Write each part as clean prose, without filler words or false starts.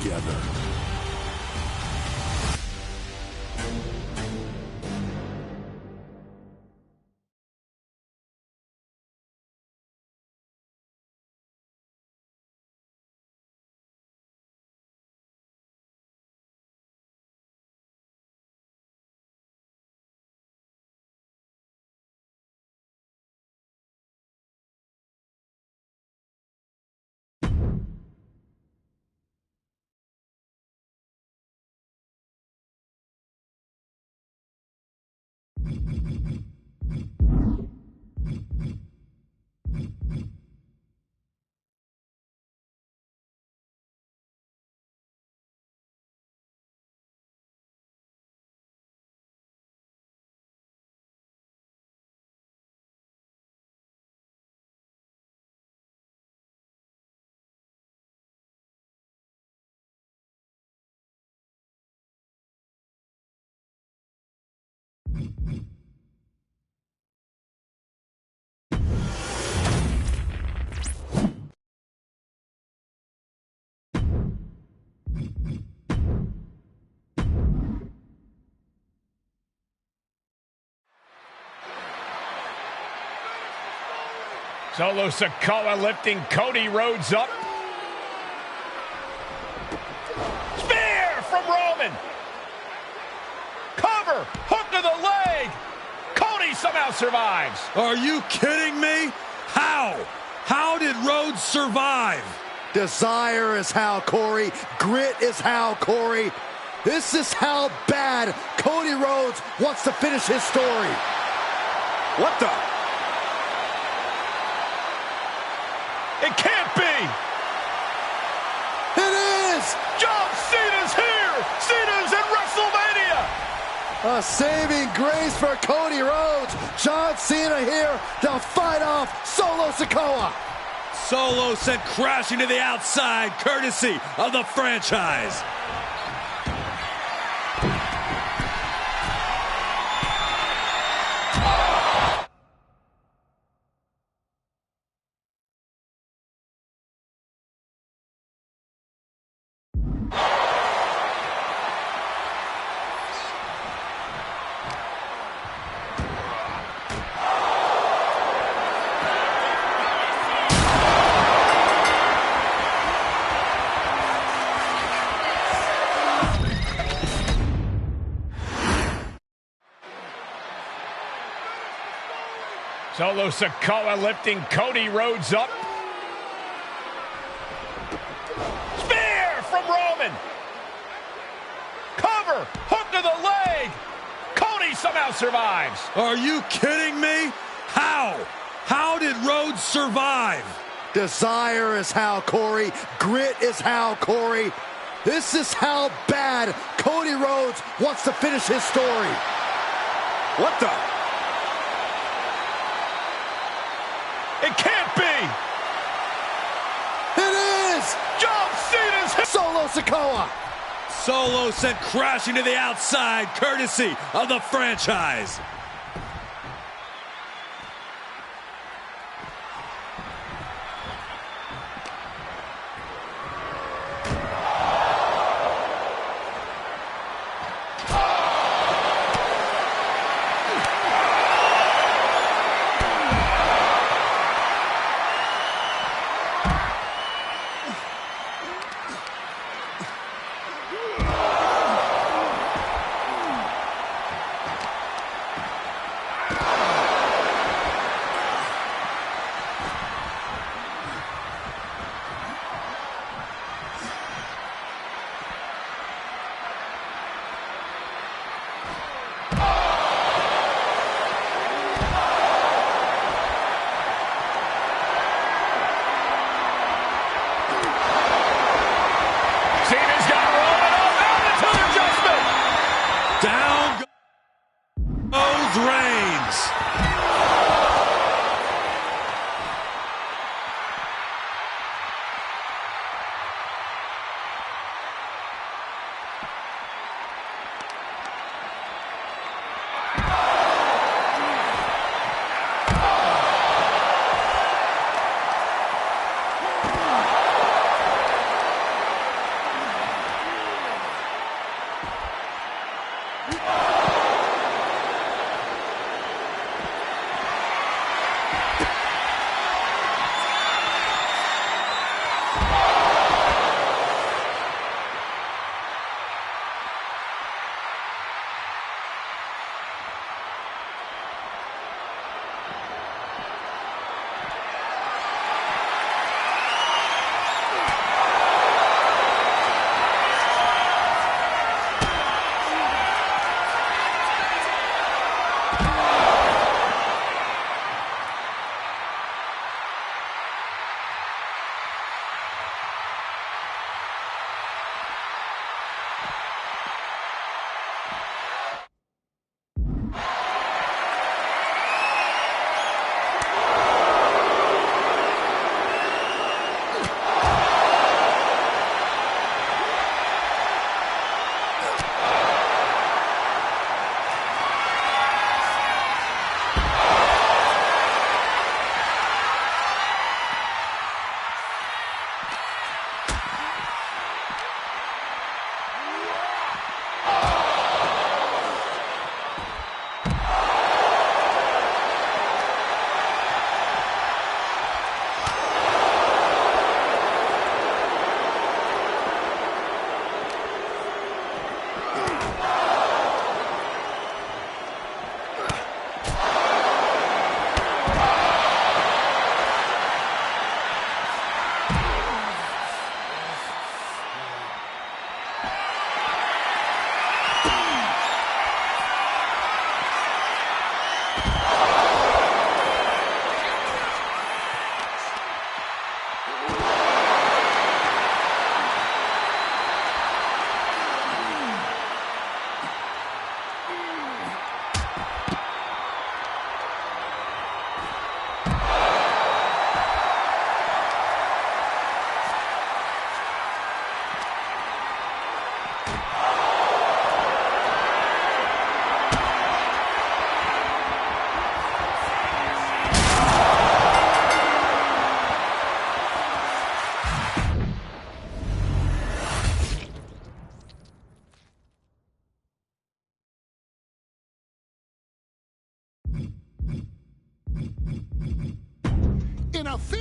together. Solo Sikoa lifting Cody Rhodes up. Spear from Roman. Cover, hook to the leg. Cody somehow survives. Are you kidding me? How? How did Rhodes survive? Desire is how, Corey. Grit is how, Corey. This is how bad Cody Rhodes wants to finish his story. What the? It can't be! It is! John Cena's here! Cena's in WrestleMania! A saving grace for Cody Rhodes. John Cena here to fight off Solo Sikoa. Solo sent crashing to the outside, courtesy of the franchise. Solo Sikoa lifting Cody Rhodes up. Spear from Roman. Cover, hook to the leg. Cody somehow survives. Are you kidding me? How? How did Rhodes survive? Desire is how, Corey. Grit is how, Corey. This is how bad Cody Rhodes wants to finish his story. What the? It can't be! It is! John Cena's here! Solo Sikoa! Solo sent crashing to the outside, courtesy of the franchise.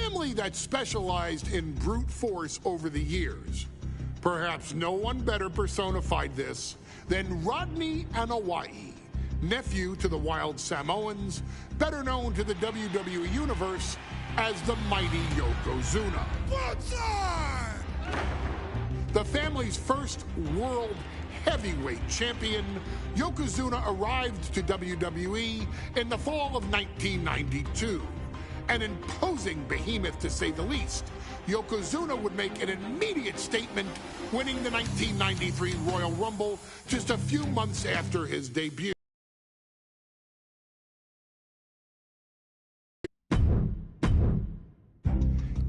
family that specialized in brute force over the years, perhaps no one better personified this than Rodney Anoa'i, nephew to the Wild Samoans, better known to the WWE Universe as the mighty Yokozuna. The family's first world heavyweight champion, Yokozuna arrived to WWE in the fall of 1992. An imposing behemoth, to say the least, Yokozuna would make an immediate statement, winning the 1993 Royal Rumble just a few months after his debut.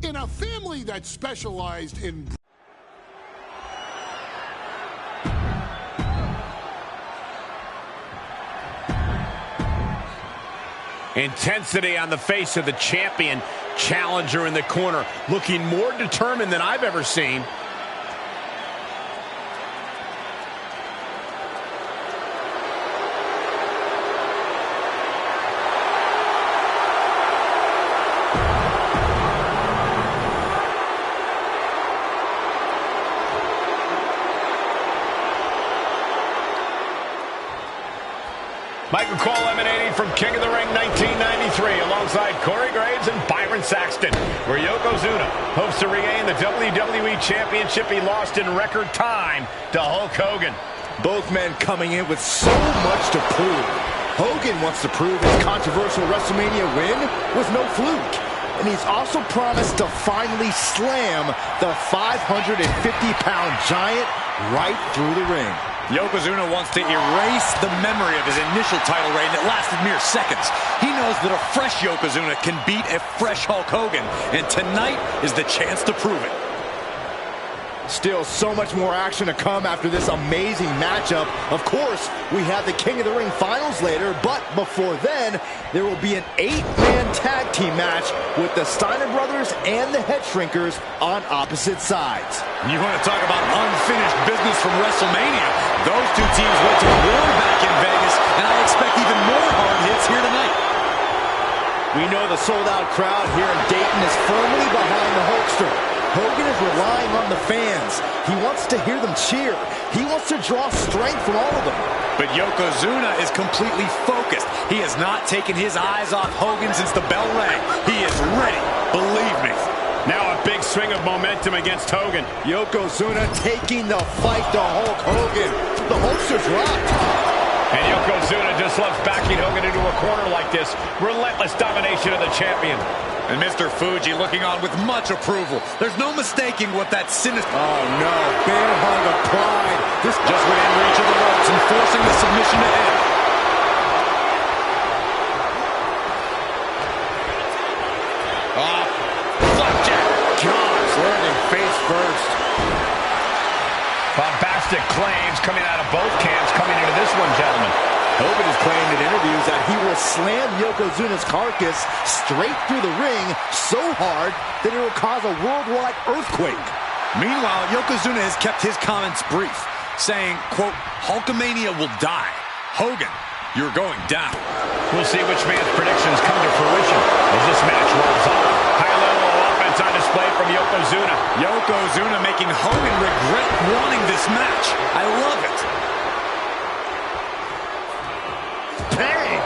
In a family that specialized in intensity on the face of the champion. Challenger in the corner, looking more determined than I've ever seen. Michael Cole emanating from King of the Ring 1993 alongside Corey Graves and Byron Saxton, where Yokozuna hopes to regain the WWE Championship he lost in record time to Hulk Hogan. Both men coming in with so much to prove. Hogan wants to prove his controversial WrestleMania win was no fluke. And he's also promised to finally slam the 550-pound giant right through the ring. Yokozuna wants to erase the memory of his initial title reign that lasted mere seconds. He knows that a fresh Yokozuna can beat a fresh Hulk Hogan, and tonight is the chance to prove it. Still so much more action to come after this amazing matchup. Of course, we have the King of the Ring finals later, but before then, there will be an 8-man tag team match with the Steiner brothers and the Head Shrinkers on opposite sides. You want to talk about unfinished business from WrestleMania? Those two teams went to war back in Vegas, and I expect even more hard hits here tonight. We know the sold-out crowd here in Dayton is firmly behind the Hulkster. Hogan is relying on the fans. He wants to hear them cheer. He wants to draw strength from all of them. But Yokozuna is completely focused. He has not taken his eyes off Hogan since the bell rang. He is ready, believe me. Now a big swing of momentum against Hogan. Yokozuna taking the fight to Hulk Hogan. The Hulkster's rocked. And Yokozuna just loves backing Hogan into a corner like this. Relentless domination of the champion. And Mr. Fuji looking on with much approval. There's no mistaking what that sinister... Oh, no. Bear hug of pride. This just within reach of the ropes and forcing the submission to end. Flapjack. Gosh, landing face first. Bombastic claims coming out of both camps coming into this one, gentlemen. Hogan has claimed in interviews that he will slam Yokozuna's carcass straight through the ring so hard that it will cause a worldwide earthquake. Meanwhile, Yokozuna has kept his comments brief, saying, quote, Hulkamania will die. Hogan, you're going down. We'll see which man's predictions come to fruition as this match rolls on. High level of offense on display from Yokozuna. Yokozuna making Hogan regret wanting this match. I love it. Bang!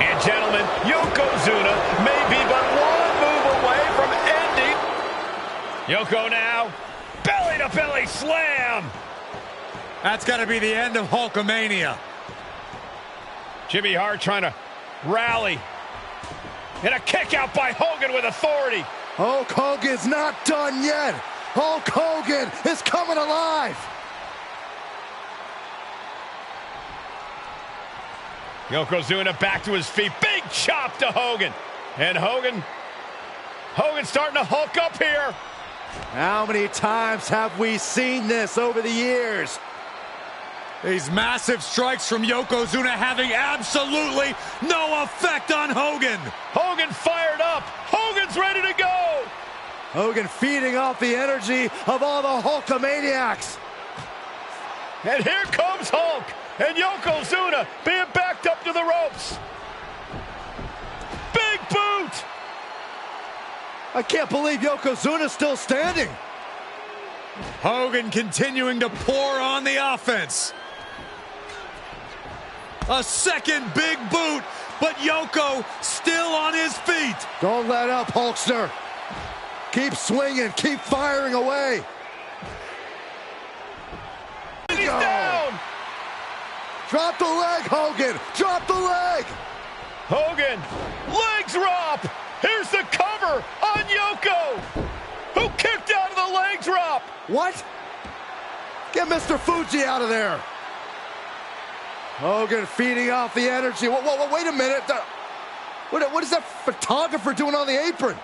And gentlemen, Yokozuna may be but one move away from ending. Yoko now, belly-to-belly slam. That's got to be the end of Hulkamania. Jimmy Hart trying to rally. And a kick out by Hogan with authority. Hulk Hogan's not done yet. Hulk Hogan is coming alive. Yokozuna back to his feet. Big chop to Hogan. And Hogan's starting to hulk up here. How many times have we seen this over the years? These massive strikes from Yokozuna having absolutely no effect on Hogan. Hogan fired up. Hogan's ready to go. Hogan feeding off the energy of all the Hulkamaniacs. And here comes Hulk. And Yokozuna being backed up to the ropes. Big boot. I can't believe Yokozuna's still standing. Hogan continuing to pour on the offense. A second big boot, but Yoko still on his feet. Don't let up, Hulkster. Keep swinging, keep firing away. He's down. Drop the leg, Hogan. Drop the leg. Hogan, leg drop. Here's the cover on Yoko, who kicked out of the leg drop. What? Get Mr. Fuji out of there. Hogan feeding off the energy. Whoa, wait a minute. What is that photographer doing on the apron?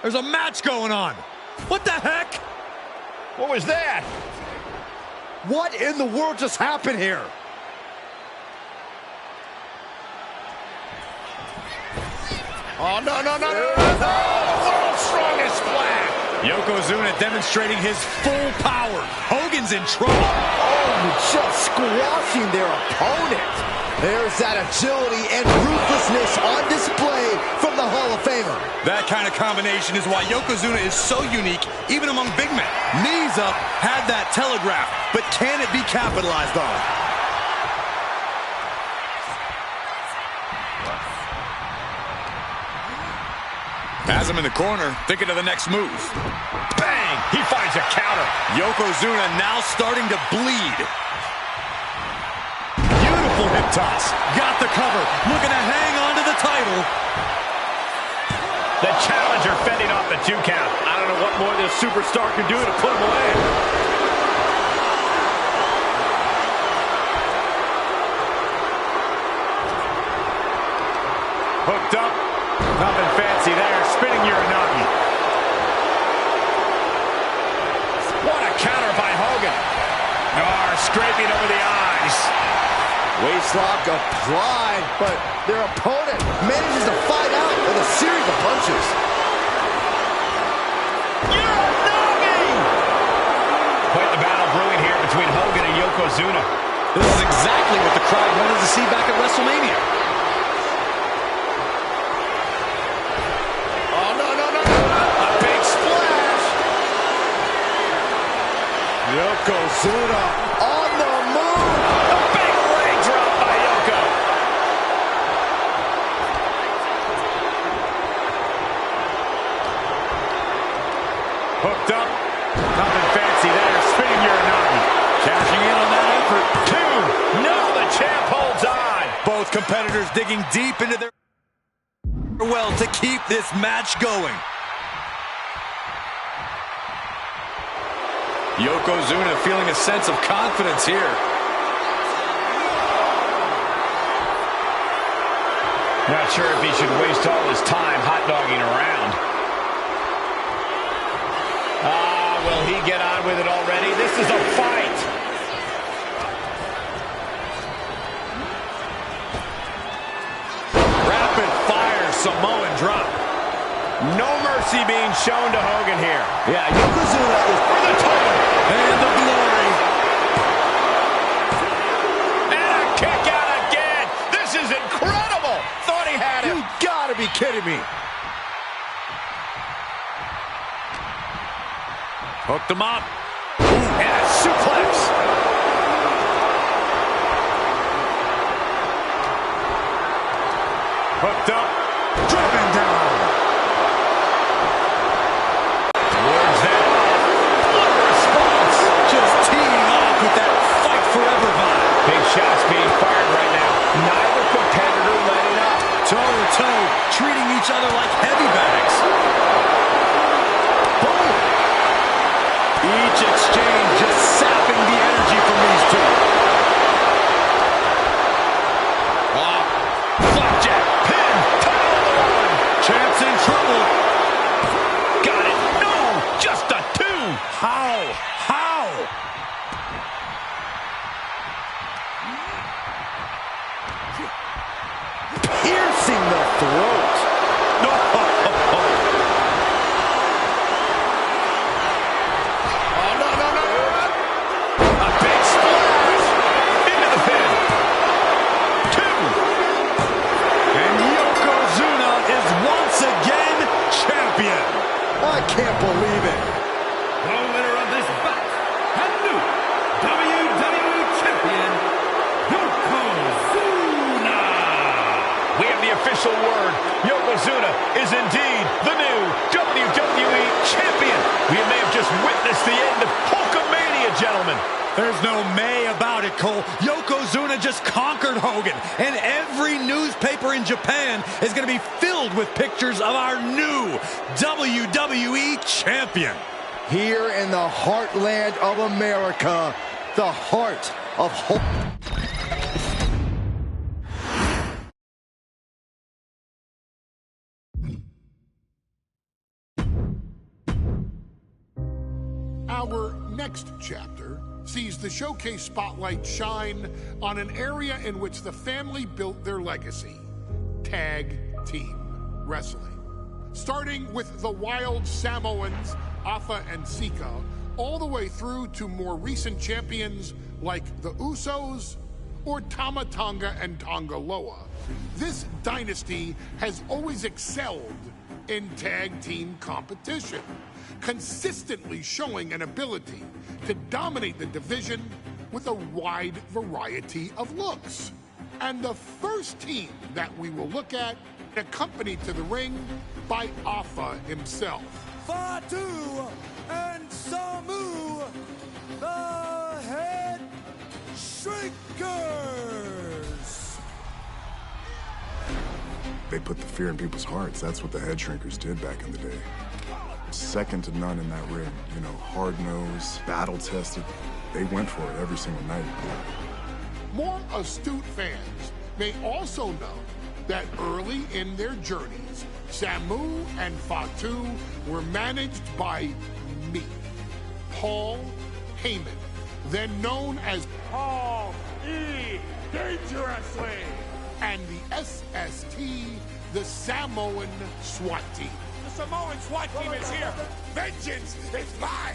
There's a match going on. What the heck? What was that? What in the world just happened here? Oh, no. World's strongest splash. Yokozuna demonstrating his full power. Hogan's in trouble. Oh, just squashing their opponent. There's that agility and ruthlessness on display from the Hall of Famer. That kind of combination is why Yokozuna is so unique, even among big men. Knees up, had that telegraph, but can it be capitalized on? Has him in the corner, thinking of the next move. Bang! He finds a counter. Yokozuna now starting to bleed. Beautiful hip toss. Got the cover. Looking to hang on to the title. The challenger fending off the 2 count. I don't know what more this superstar can do to put him away. Hooked up. Nothing fancy there. Spinning Uranagi. What a counter by Hogan. Scraping over the eyes. Waistlock applied, but their opponent manages to fight out with a series of punches. Uranagi! Quite the battle brewing here between Hogan and Yokozuna. This is exactly what the crowd wanted to see back at WrestleMania. Oh, no. A big splash. Yokozuna on the move. A big leg drop by Yoko. Hooked up. Nothing fancy there. Spinning Uranagi. Cashing in on that effort. 2. No, the champ holds on. Both competitors digging deep into their well to keep this match going. Yokozuna feeling a sense of confidence here. Not sure if he should waste all his time hot-dogging around. Will he get on with it already? This is a fight. Rapid-fire Samoan drop. No mercy being shown to Hogan here. Yeah, Yokozuna is For the title. And the glory. And a kick out again. This is incredible. Thought he had him. You gotta be kidding me. Hooked him up. And a suplex. Hooked up. Driven down. Wards that off. What a response. Just teeing off with that fight forever vibe. Big shots being fired right now. Neither competitor letting up. Toe-to-toe, treating each other like heavy bags. boom. Each exchange just sapping the energy from these two. Flapjack. Pin. Title on the line. Champ's in trouble. Got it. No. Just a 2. How? Piercing the throat. No. Oh, no. I can't believe it. The winner of this bout, and new WWE Champion, Yokozuna. We have the official word. Yokozuna is indeed the new WWE Champion. We may have just witnessed the end of Hulkamania, gentlemen. There's no may about it, Cole. Yokozuna just conquered Hogan, and every newspaper in Japan is going to be filled with pictures of our new WWE Champion. Here in the heartland of America, the heart of Hulk. Our next chapter sees the showcase spotlight shine on an area in which the family built their legacy: tag team wrestling. Starting with the Wild Samoans, Afa and Sika, all the way through to more recent champions like the Usos or Tama Tonga and Tonga Loa. This dynasty has always excelled in tag team competition, consistently showing an ability to dominate the division with a wide variety of looks. And the first team that we will look at, accompanied to the ring by Afa himself. Fatu and Samu, the Head Shrinkers. They put the fear in people's hearts. That's what the Head Shrinkers did back in the day. Second to none in that ring. You know, hard-nosed, battle-tested. They went for it every single night. More astute fans may also know that early in their journeys, Samu and Fatu were managed by me, Paul Heyman, then known as Paul E. Dangerously, and the SST, the Samoan SWAT team. The Samoan SWAT team is here. Vengeance is mine.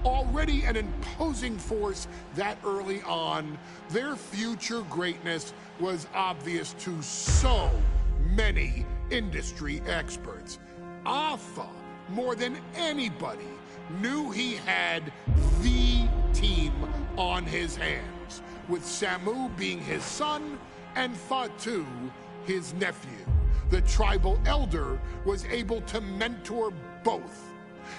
Already an imposing force that early on, their future greatness was obvious to so many industry experts. Afa, more than anybody, knew he had the team on his hands, with Samu being his son and Fatu his nephew. The tribal elder was able to mentor both,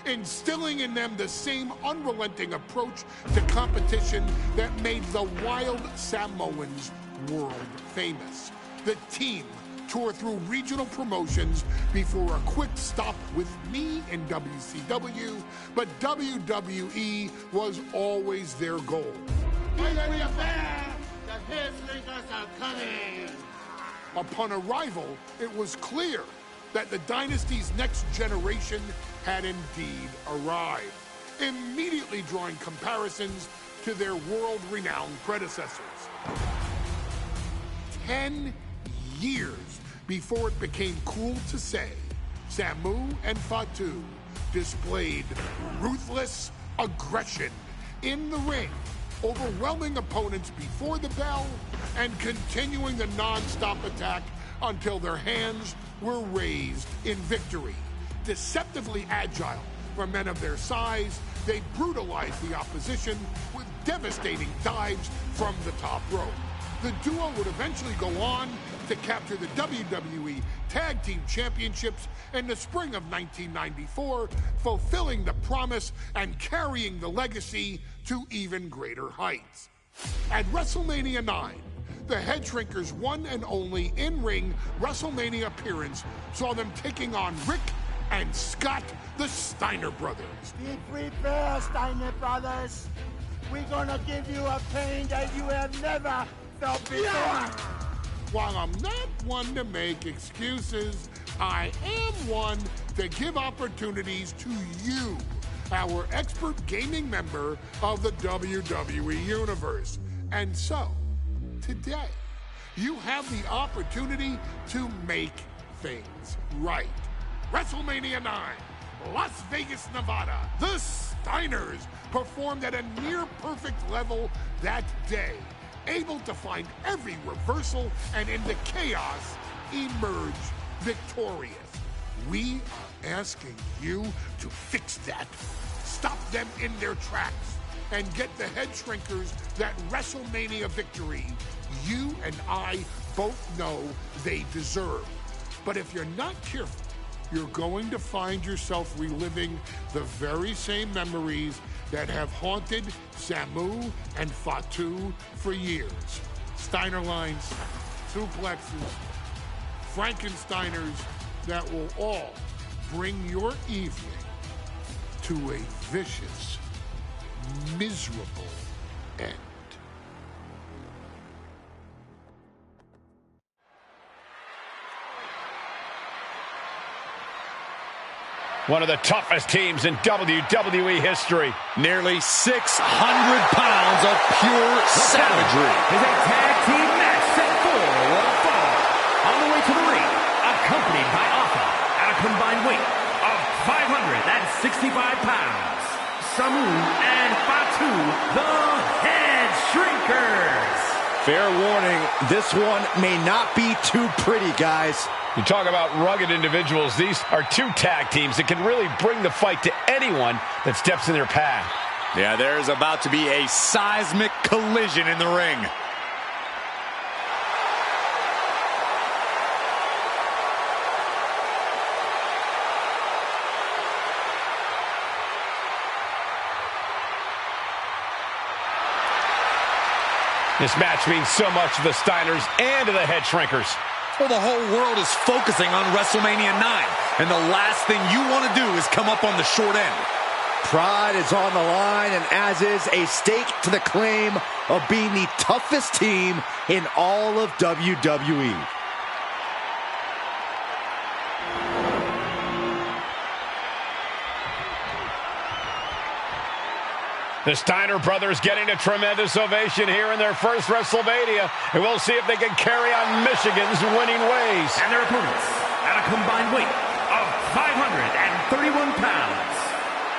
instilling in them the same unrelenting approach to competition that made the Wild Samoans world famous. The team toured through regional promotions before a quick stop with me in WCW, but WWE was always their goal. Upon arrival, it was clear that the dynasty's next generation had indeed arrived, immediately drawing comparisons to their world-renowned predecessors. 10 years before it became cool to say, Samu and Fatu displayed ruthless aggression in the ring, overwhelming opponents before the bell and continuing the non-stop attack until their hands were raised in victory. Deceptively agile for men of their size, they brutalized the opposition with devastating dives from the top rope. The duo would eventually go on to capture the WWE Tag Team Championships in the spring of 1994, fulfilling the promise and carrying the legacy to even greater heights. At WrestleMania 9, the Head Shrinkers' one and only in-ring WrestleMania appearance saw them taking on Rick and Scott, the Steiner brothers. Be prepared, Steiner brothers. We're gonna give you a pain that you have never felt before. While I'm not one to make excuses, I am one to give opportunities to you, our expert gaming member of the WWE Universe. And so, today, you have the opportunity to make things right. WrestleMania 9, Las Vegas, Nevada. The Steiners performed at a near-perfect level that day, able to find every reversal and in the chaos emerge victorious. We are asking you to fix that. Stop them in their tracks and get the Head Shrinkers that WrestleMania victory you and I both know they deserve. But if you're not careful, you're going to find yourself reliving the very same memories that have haunted Samu and Fatu for years. Steiner lines, suplexes, Frankensteiners that will all bring your evening to a vicious, miserable end. One of the toughest teams in WWE history. Nearly 600 pounds of pure savagery. Is a tag team match set for one fall. On the way to the ring, accompanied by Alpha at a combined weight of 565 pounds. Samu and Fatu, the Head Shrinkers. Fair warning, this one may not be too pretty, guys. You talk about rugged individuals. These are two tag teams that can really bring the fight to anyone that steps in their path. Yeah, there's about to be a seismic collision in the ring. This match means so much to the Steiners and to the Head Shrinkers. Well, the whole world is focusing on WrestleMania 9, and the last thing you want to do is come up on the short end. Pride is on the line, and as is a stake to the claim of being the toughest team in all of WWE. The Steiner brothers getting a tremendous ovation here in their first WrestleMania, and we'll see if they can carry on Michigan's winning ways. And their opponents at a combined weight of 531 pounds,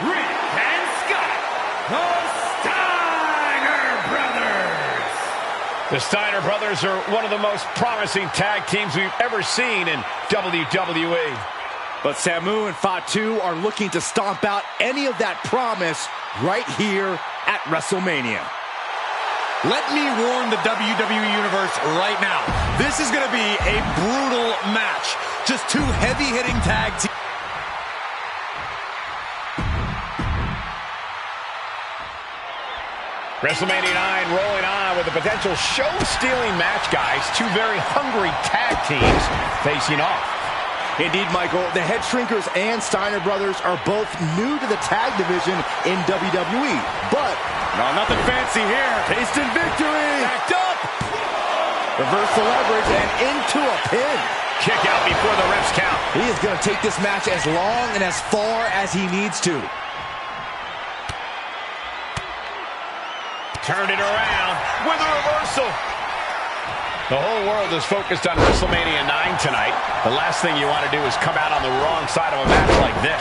Rick and Scott, the Steiner brothers. The Steiner brothers are one of the most promising tag teams we've ever seen in WWE. But Samu and Fatu are looking to stomp out any of that promise right here at WrestleMania. Let me warn the WWE Universe right now. This is going to be a brutal match. Just two heavy-hitting tag teams. WrestleMania 9 rolling on with a potential show-stealing match, guys. Two very hungry tag teams facing off. Indeed, Michael, the Head Shrinkers and Steiner brothers are both new to the tag division in WWE, but no, nothing fancy here. Tasting victory. Backed up. Reverse the leverage and into a pin. Kick out before the refs count. He is going to take this match as long and as far as he needs to. Turned it around with a reversal. The whole world is focused on WrestleMania 9 tonight. The last thing you want to do is come out on the wrong side of a match like this.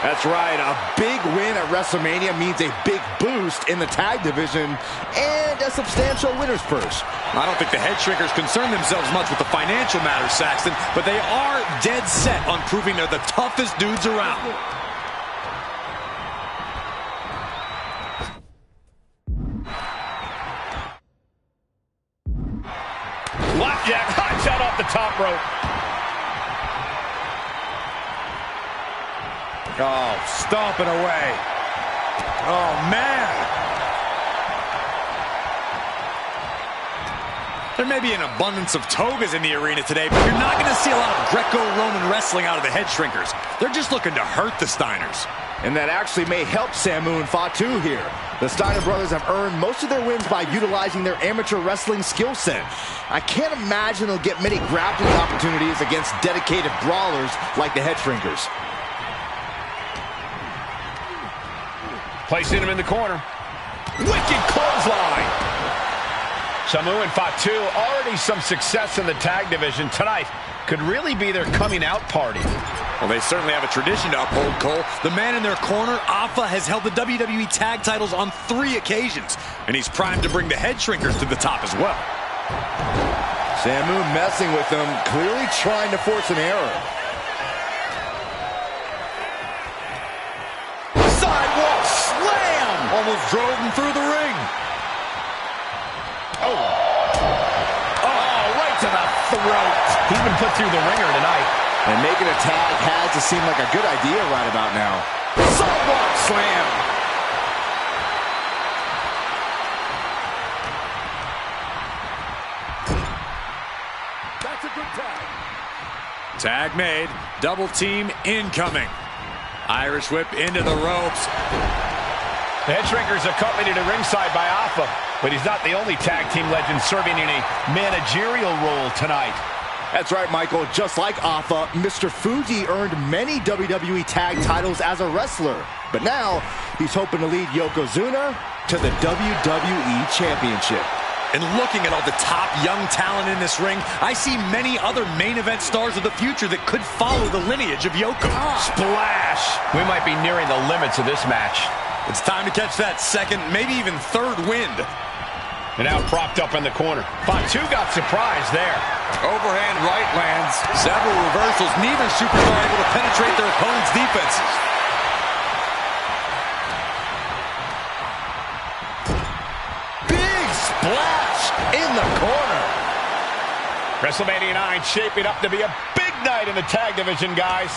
That's right. A big win at WrestleMania means a big boost in the tag division and a substantial winner's purse. I don't think the Head Shrinkers concern themselves much with the financial matters, Saxton, but they are dead set on proving they're the toughest dudes around. Blackjack, hot shot off the top rope. Oh, stomping away. Oh, man. There may be an abundance of togas in the arena today, but you're not going to see a lot of Greco-Roman wrestling out of the Head Shrinkers. They're just looking to hurt the Steiners. And that actually may help Samu and Fatu here. The Steiner brothers have earned most of their wins by utilizing their amateur wrestling skill set. I can't imagine they'll get many grappling opportunities against dedicated brawlers like the Head Shrinkers. Placing him in the corner. Wicked clothesline. Samu and Fatu, already some success in the tag division tonight. Could really be their coming out party. Well, they certainly have a tradition to uphold, Cole. The man in their corner, Alpha, has held the WWE tag titles on 3 occasions, and he's primed to bring the Head Shrinkers to the top as well. Samu messing with him, clearly trying to force an error. Sidewalk slam! Almost drove him through the ring. Oh, right to the throat. He's been put through the ringer tonight. And making a tag has to seem like a good idea right about now. Sidewalk slam. That's a good tag. Tag made. Double team incoming. Irish whip into the ropes. The head shrinker's accompanied to ringside by Alpha, but he's not the only tag team legend serving in a managerial role tonight. That's right, Michael. Just like Alpha, Mr. Fuji earned many WWE tag titles as a wrestler. But now, he's hoping to lead Yokozuna to the WWE Championship. And looking at all the top young talent in this ring, I see many other main event stars of the future that could follow the lineage of Yoko. Splash! We might be nearing the limits of this match. It's time to catch that second, maybe even third wind. And now propped up in the corner. Wwe2 got surprised there. Overhand right lands. Several reversals. Neither superstar able to penetrate their opponent's defenses. Big splash in the corner. WrestleMania 9 shaping up to be a big night in the tag division, guys.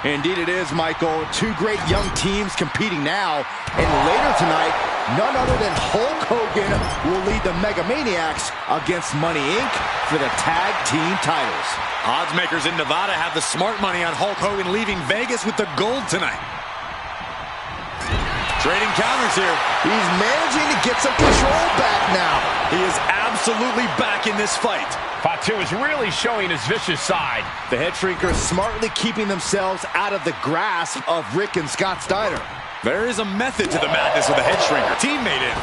Indeed it is, Michael. Two great young teams competing now. And later tonight, none other than Hulk Hogan will lead the Mega Maniacs against Money Inc. for the tag team titles. Odds makers in Nevada have the smart money on Hulk Hogan leaving Vegas with the gold tonight. Trading counters here. He's managing to get some control back now. He is absolutely back in this fight. Wwe2 is really showing his vicious side. The head shrinkers smartly keeping themselves out of the grasp of Rick and Scott Steiner. There is a method to the madness with the head shrinker. Teammate in.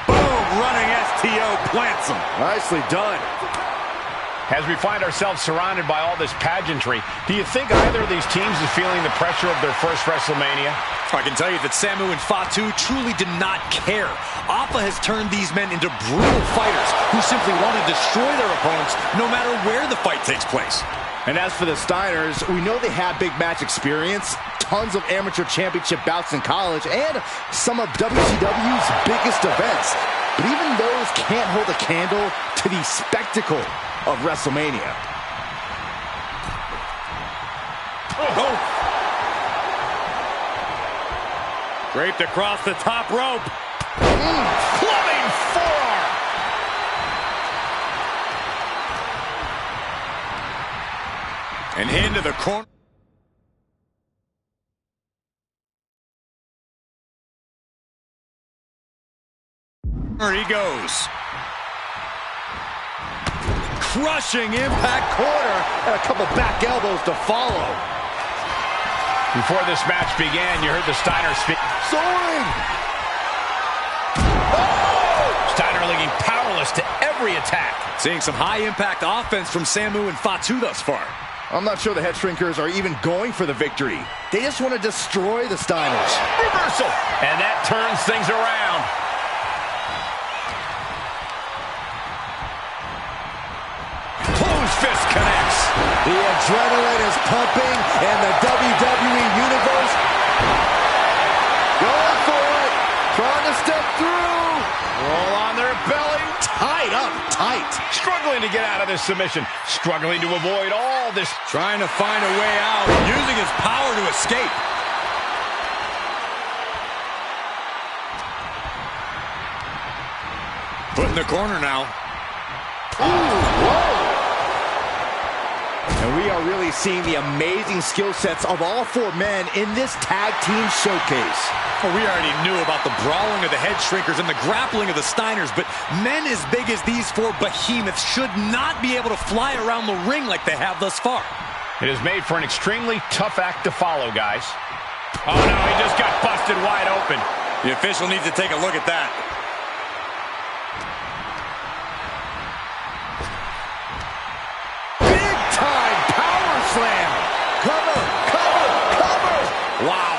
Boom, running STO plants him. Nicely done. As we find ourselves surrounded by all this pageantry, do you think either of these teams is feeling the pressure of their first WrestleMania? I can tell you that Samu and Wwe2 truly did not care. Alpha has turned these men into brutal fighters who simply want to destroy their opponents no matter where the fight takes place. And as for the Steiners, we know they have big match experience, tons of amateur championship bouts in college, and some of WCW's biggest events. But even those can't hold a candle to the spectacle of WrestleMania. Oh. Draped across the top rope. Clubbing forearm. And into the corner. There he goes. Crushing impact corner. And a couple back elbows to follow. Before this match began, you heard the Steiner speak. Soaring! Oh! Steiner looking powerless to every attack. Seeing some high-impact offense from Samu and Wwe2 thus far. I'm not sure the head shrinkers are even going for the victory. They just want to destroy the Steiners. Reversal! And that turns things around. Closed fist connects. The adrenaline is pumping, and the WWE Universe going for it, trying to step through. Roll on their belly. Tied up tight. Struggling to get out of this submission. Struggling to avoid all this. Trying to find a way out. Using his power to escape. Put in the corner now. Ooh, whoa. And we are really seeing the amazing skill sets of all four men in this tag team showcase. Well, we already knew about the brawling of the head shrinkers and the grappling of the Steiners, but men as big as these four behemoths should not be able to fly around the ring like they have thus far. It is made for an extremely tough act to follow, guys. Oh, no, he just got busted wide open. The official needs to take a look at that. Big-time power slam. Cover, cover, cover. Wow.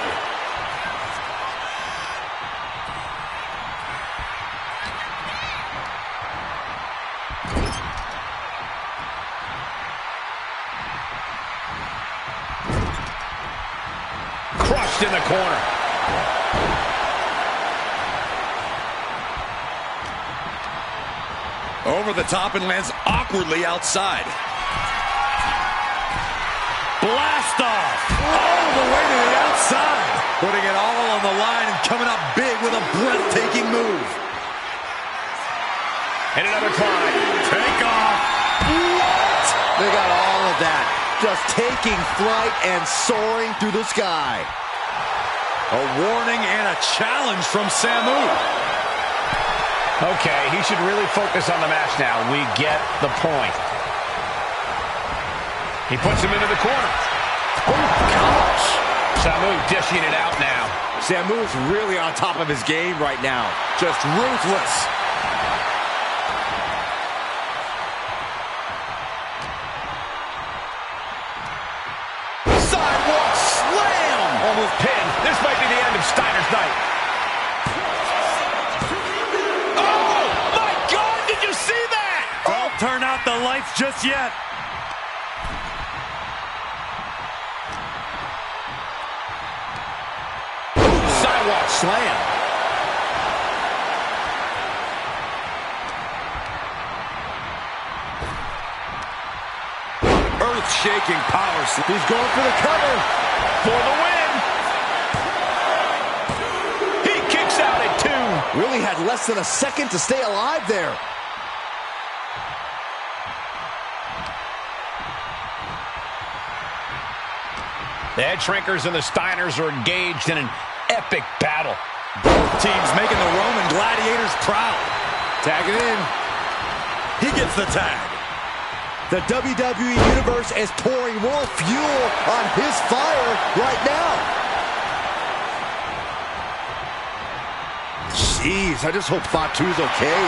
pushed in the corner. Over the top and lands awkwardly outside. Blast off. All the way to the outside. Putting it all on the line and coming up big with a breathtaking move. And another climb. Take off. What? They got all of that. Just taking flight and soaring through the sky. A warning and a challenge from Samu. Okay, he should really focus on the match now. We get the point. He puts him into the corner. Oh, gosh. Samu dishing it out now. Samu's really on top of his game right now. Just ruthless. Sidewalk slam! Almost pinned. This might be the end of Steiner's night. Oh, my God, did you see that? Don't turn out the lights just yet. Sidewalk slam. Earth-shaking power slam. He's going for the cover. For the win. He kicks out at 2. Really had less than a second to stay alive there. The Head Shrinkers and the Steiners are engaged in an epic battle. Both teams making the Roman Gladiators proud. Tag it in. He gets the tag. The WWE Universe is pouring more fuel on his fire right now. Jeez, I just hope Fatu's okay.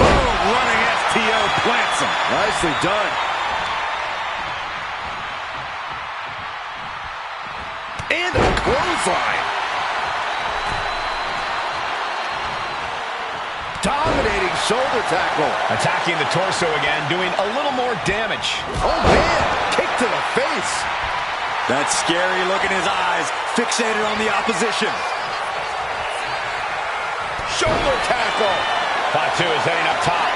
Boom, running STO plants him. Nicely done. And a clothesline. Dominating shoulder tackle. Attacking the torso again, doing a little more damage. Oh, man. Kick to the face. That scary look in his eyes, fixated on the opposition. Shoulder tackle. Fatu is heading up top.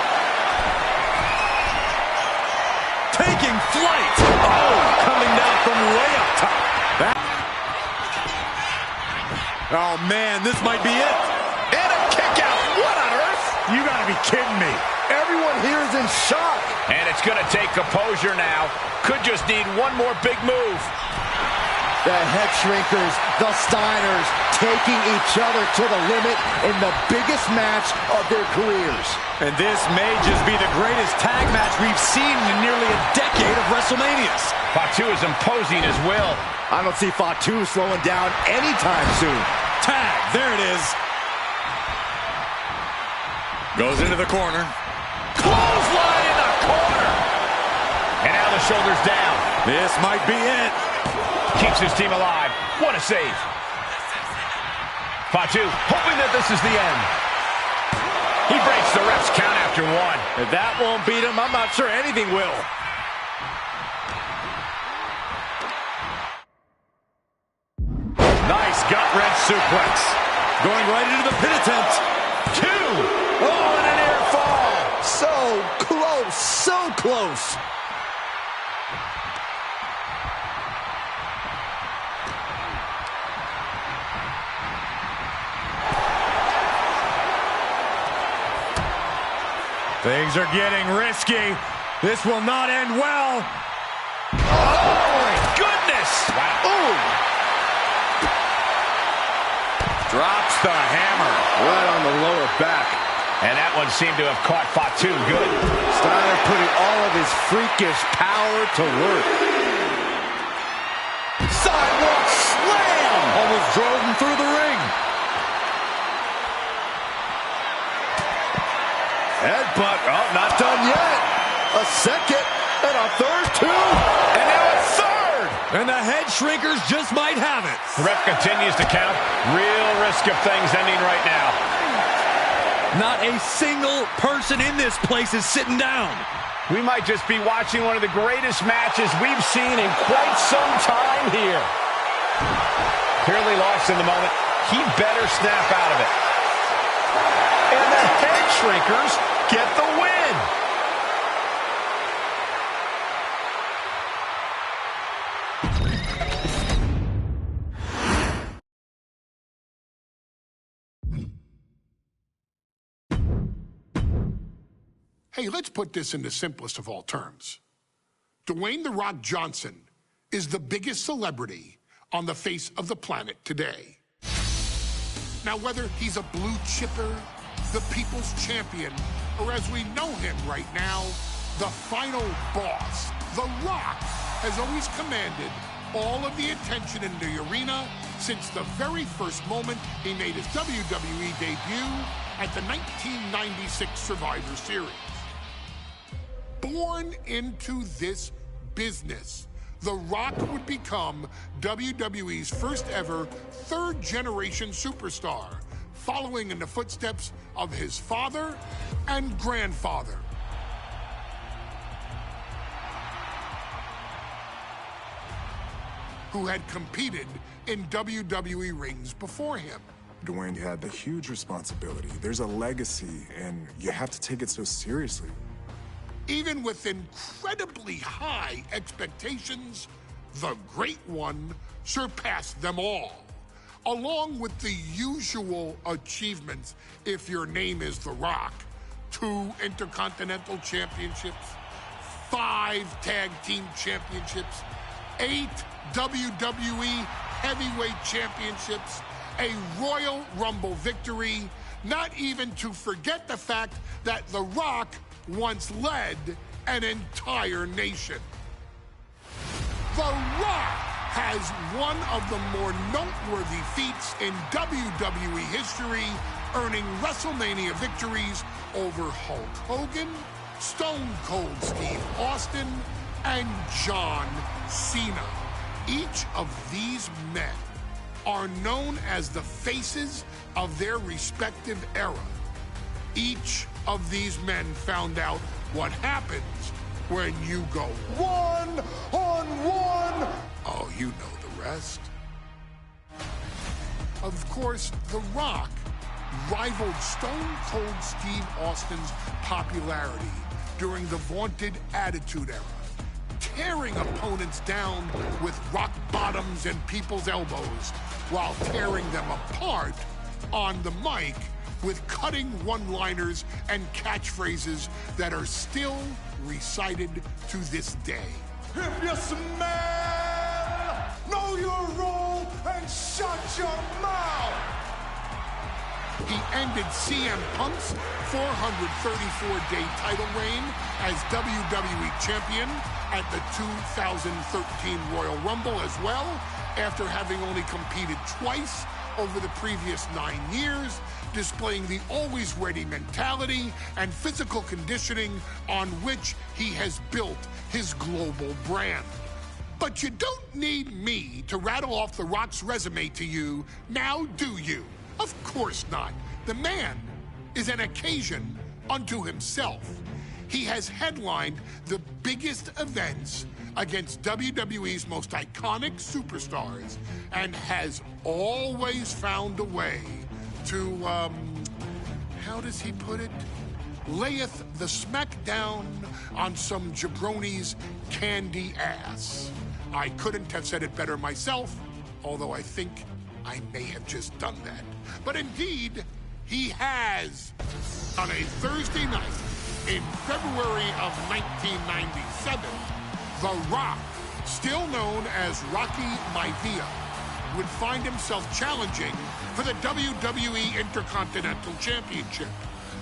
Taking flight. Oh, coming down from way up top. Oh, man, this might be it. And a kick out. What on earth? You gotta be kidding me. Everyone here is in shock. And it's going to take composure now. Could just need one more big move. The Head Shrinkers, the Steiners, taking each other to the limit in the biggest match of their careers. And this may just be the greatest tag match we've seen in nearly a decade of WrestleManias. Fatu is imposing his will. I don't see Fatu slowing down anytime soon. Tag, there it is. Goes into the corner. Clothesline in the corner. And now the shoulders down. This might be it. Keeps his team alive. What a save. Fatu hoping that this is the end. He breaks the ref's count after 1. If that won't beat him, I'm not sure anything will. Nice gut-wrench suplex. Going right into the pin attempt. 2. Oh, and an air fall. So close, so close. Things are getting risky. This will not end well. Oh, my goodness. Wow. Ooh. Drops the hammer. Right on the lower back. And that one seemed to have caught Fatu good. Steiner putting all of his freakish power to work. Sidewalk slam! Almost drove him through the ring. Headbutt. Oh, not done yet. A second and a third, too. And now a third. And the Head Shrinkers just might have it. The ref continues to count. Real risk of things ending right now. Not a single person in this place is sitting down. We might just be watching one of the greatest matches we've seen in quite some time here. Clearly lost in the moment. He better snap out of it. And the head shrinkers get the win. Hey, let's put this in the simplest of all terms. Dwayne "The Rock" Johnson is the biggest celebrity on the face of the planet today. Now, whether he's a blue chipper, the people's champion, or as we know him right now, the final boss, The Rock has always commanded all of the attention in the arena since the very first moment he made his WWE debut at the 1996 Survivor Series. Born into this business, The Rock would become WWE's first ever third-generation superstar, following in the footsteps of his father and grandfather. Who had competed in WWE rings before him. Dwayne had the huge responsibility. There's a legacy, and you have to take it so seriously. Even with incredibly high expectations, the Great One surpassed them all. Along with the usual achievements, if your name is The Rock: 2 Intercontinental Championships, 5 Tag Team Championships, 8 WWE Heavyweight Championships, a Royal Rumble victory, not even to forget the fact that The Rock once led an entire nation. The Rock has one of the more noteworthy feats in WWE history, earning WrestleMania victories over Hulk Hogan, Stone Cold Steve Austin, and John Cena. Each of these men are known as the faces of their respective era. Each of these men found out what happens when you go one-on-one. Oh, you know the rest. Of course, The Rock rivaled Stone Cold Steve Austin's popularity during the vaunted Attitude Era, tearing opponents down with rock bottoms and people's elbows while tearing them apart on the mic with cutting one-liners and catchphrases that are still recited to this day. If you smell, know your role and shut your mouth. He ended CM Punk's 434-day title reign as WWE Champion at the 2013 Royal Rumble as well, after having only competed twice over the previous 9 years, displaying the always-ready mentality and physical conditioning on which he has built his global brand. But you don't need me to rattle off The Rock's resume to you, now do you? Of course not. The man is an occasion unto himself. He has headlined the biggest events against WWE's most iconic superstars and has always found a way to, how does he put it? Layeth the smackdown on some jabroni's candy ass. I couldn't have said it better myself, although I think I may have just done that. But indeed, he has. On a Thursday night in February of 1997, The Rock, still known as Rocky Maivia, would find himself challenging for the WWE Intercontinental Championship.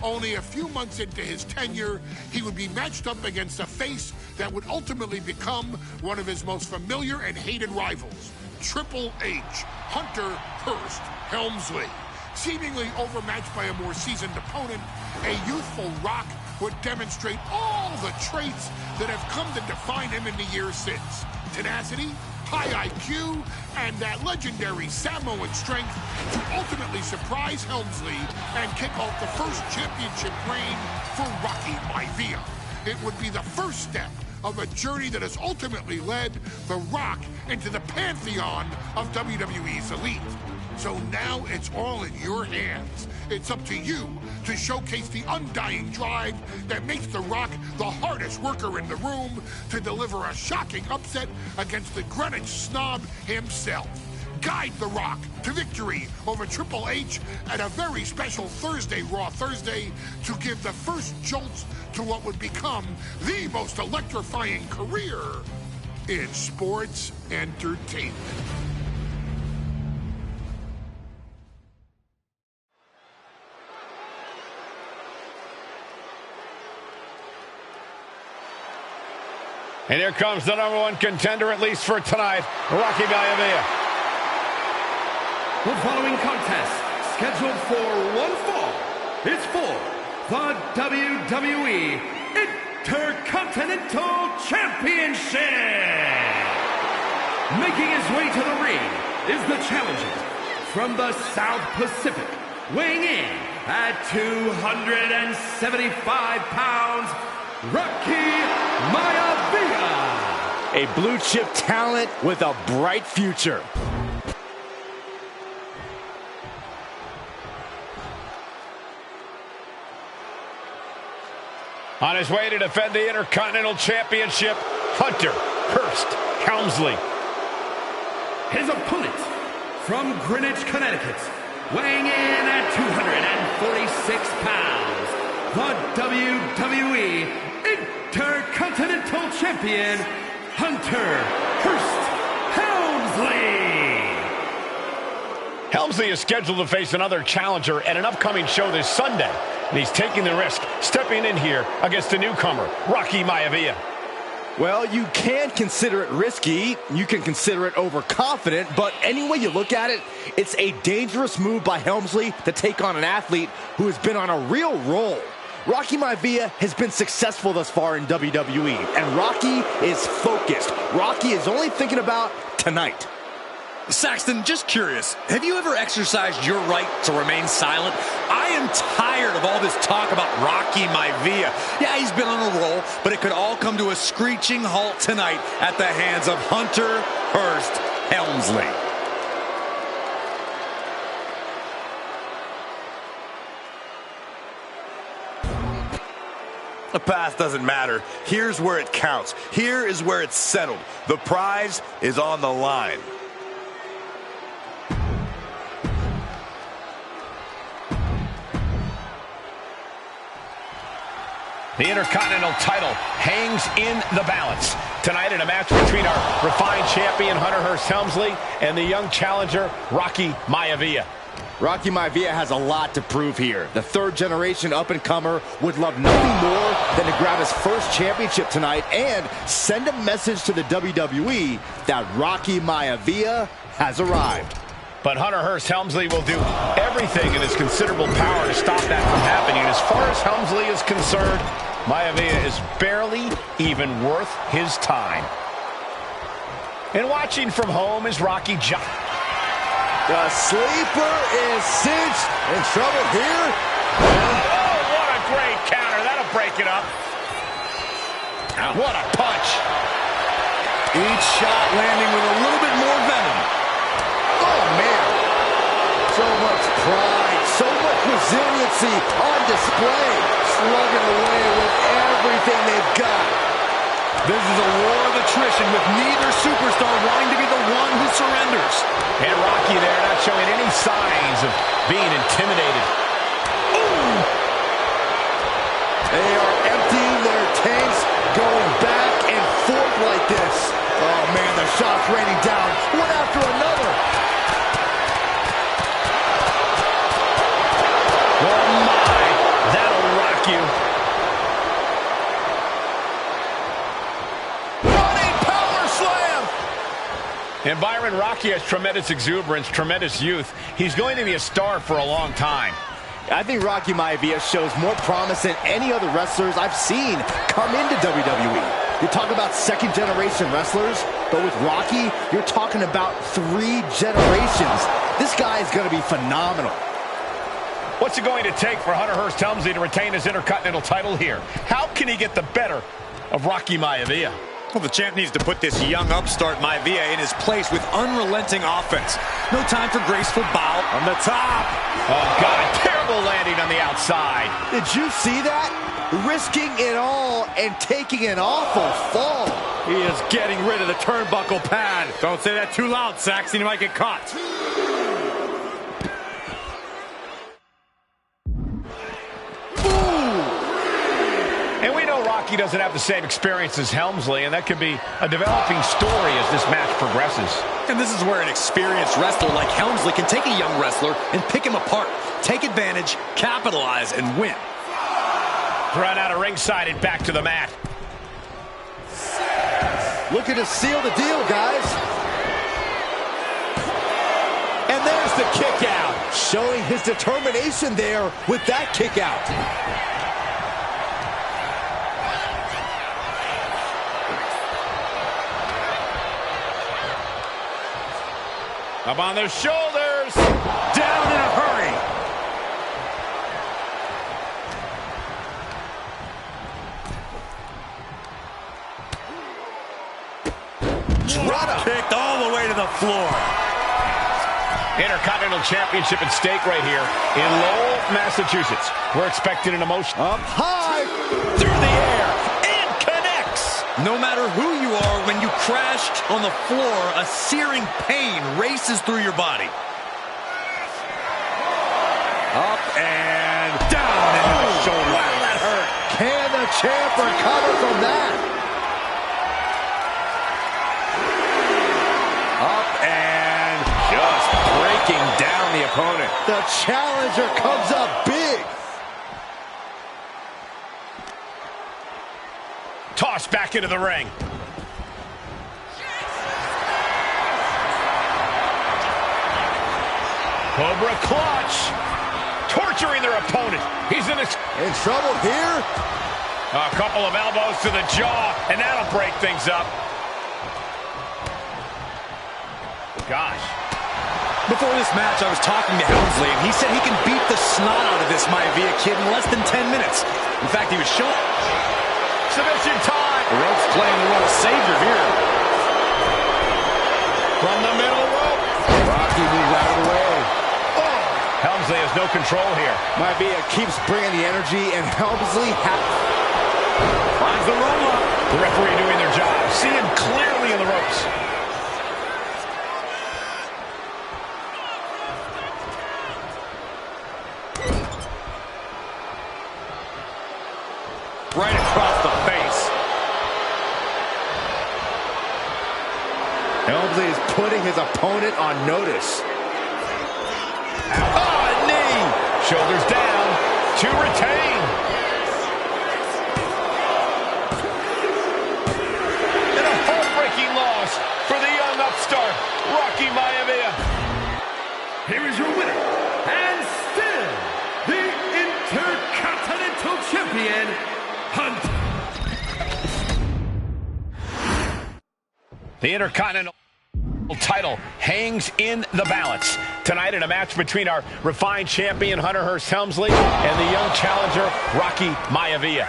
Only a few months into his tenure, he would be matched up against a face that would ultimately become one of his most familiar and hated rivals, Triple H, Hunter Hearst Helmsley. Seemingly overmatched by a more seasoned opponent, a youthful Rock would demonstrate all the traits that have come to define him in the years since. Tenacity, high IQ, and that legendary Samoan strength to ultimately surprise Helmsley and kick off the first championship reign for Rocky Maivia. It would be the first step of a journey that has ultimately led The Rock into the pantheon of WWE's elite. So now it's all in your hands. It's up to you to showcase the undying drive that makes The Rock the hardest worker in the room to deliver a shocking upset against the Greenwich snob himself. Guide The Rock to victory over Triple H at a very special Thursday, Raw Thursday, to give the first jolts to what would become the most electrifying career in sports entertainment. And here comes the #1 contender, at least for tonight, Rocky Maivia. The following contest, scheduled for one fall, is for the WWE Intercontinental Championship. Making his way to the ring is the challenger from the South Pacific, weighing in at 275 pounds, Rocky Maivia. A blue chip talent with a bright future. On his way to defend the Intercontinental Championship, Hunter Hearst Helmsley. His opponent from Greenwich, Connecticut, weighing in at 246 pounds, the WWE Intercontinental Champion, Hunter Hearst Helmsley. Helmsley is scheduled to face another challenger at an upcoming show this Sunday, and he's taking the risk, stepping in here against the newcomer, Rocky Maivia. Well, you can consider it risky, you can consider it overconfident, but any way you look at it, it's a dangerous move by Helmsley to take on an athlete who has been on a real roll. Rocky Maivia has been successful thus far in WWE, and Rocky is focused. Rocky is only thinking about tonight. Saxton, just curious, have you ever exercised your right to remain silent? I am tired of all this talk about Rocky Maivia. Yeah, he's been on a roll, but it could all come to a screeching halt tonight at the hands of Hunter Hearst Helmsley. The past doesn't matter. Here's where it counts. Here is where it's settled. The prize is on the line. The Intercontinental title hangs in the balance tonight in a match between our refined champion Hunter Hearst Helmsley and the young challenger Rocky Maivia. Rocky Maivia has a lot to prove here. The third-generation up-and-comer would love nothing more than to grab his first championship tonight and send a message to the WWE that Rocky Maivia has arrived. But Hunter Hearst Helmsley will do everything in his considerable power to stop that from happening. As far as Helmsley is concerned, Maivia is barely even worth his time. And watching from home is Rocky John. The sleeper is cinched. In trouble here. Oh, what a great counter. That'll break it up. Ow. What a punch. Each shot landing with a little bit more venom. Oh, man. So much pride, so much resiliency on display. Slugging away with everything they've got. This is a war of attrition with neither superstar wanting to be the one who surrenders. And Rocky there not showing any signs of being intimidated. Ooh. They are emptying their tanks, going back and forth like this. Oh, man, the shots raining down, one after another. Oh, my. That'll rock you. Running power slam. And Byron, Rocky has tremendous exuberance, tremendous youth. He's going to be a star for a long time. I think Rocky Maivia shows more promise than any other wrestlers I've seen come into WWE. You talk about second-generation wrestlers, but with Rocky, you're talking about 3 generations. This guy is going to be phenomenal. What's it going to take for Hunter Hearst Helmsley to retain his Intercontinental title here? How can he get the better of Rocky Maivia. Well, the champ needs to put this young upstart Maivia in his place with unrelenting offense. No time for graceful bow on the top. Oh, God, terrible landing on the outside. Did you see that? Risking it all and taking an awful fall. He is getting rid of the turnbuckle pad. Don't say that too loud, Saxon. You might get caught. And we know Rocky doesn't have the same experience as Helmsley, and that could be a developing story as this match progresses. And this is where an experienced wrestler like Helmsley can take a young wrestler and pick him apart, take advantage, capitalize, and win. Run out of ringside and back to the mat. Looking to seal the deal, guys. And there's the kick out. Showing his determination there with that kick out. Up on their shoulders. Down in a hurry. Drop kicked all the way to the floor. Intercontinental Championship at stake right here in Lowell, Massachusetts. We're expecting an emotion. Up high. Through the air. And connects. No matter who you are, when you crashed on the floor, a searing pain races through your body. Up and down into the shoulder. Wow, that hurt. Can the champ recover from that? Up and just breaking down the opponent. The challenger comes up big. Tossed back into the ring. Cobra clutch. Torturing their opponent. He's in trouble here. A couple of elbows to the jaw, and that'll break things up. Gosh. Before this match, I was talking to Helmsley, and he said he can beat the snot out of this Maivia kid in less than 10 minutes. In fact, he was showing... Submission time. The rope's playing the role of savior here. From the middle rope. Rocky moves out of the way. Oh. Helmsley has no control here. Maivia keeps bringing the energy, and Helmsley finds the roll-up. The referee doing their job. See him clearly in the ropes. Right across the face. Helmsley is putting his opponent on notice. Oh, a knee. Shoulders down to retain. And a heartbreaking loss for the young upstart, Rocky Maivia. Here is your winner, and still the Intercontinental Champion, The Intercontinental title hangs in the balance tonight in a match between our refined champion Hunter Hearst Helmsley and the young challenger Rocky Maivia.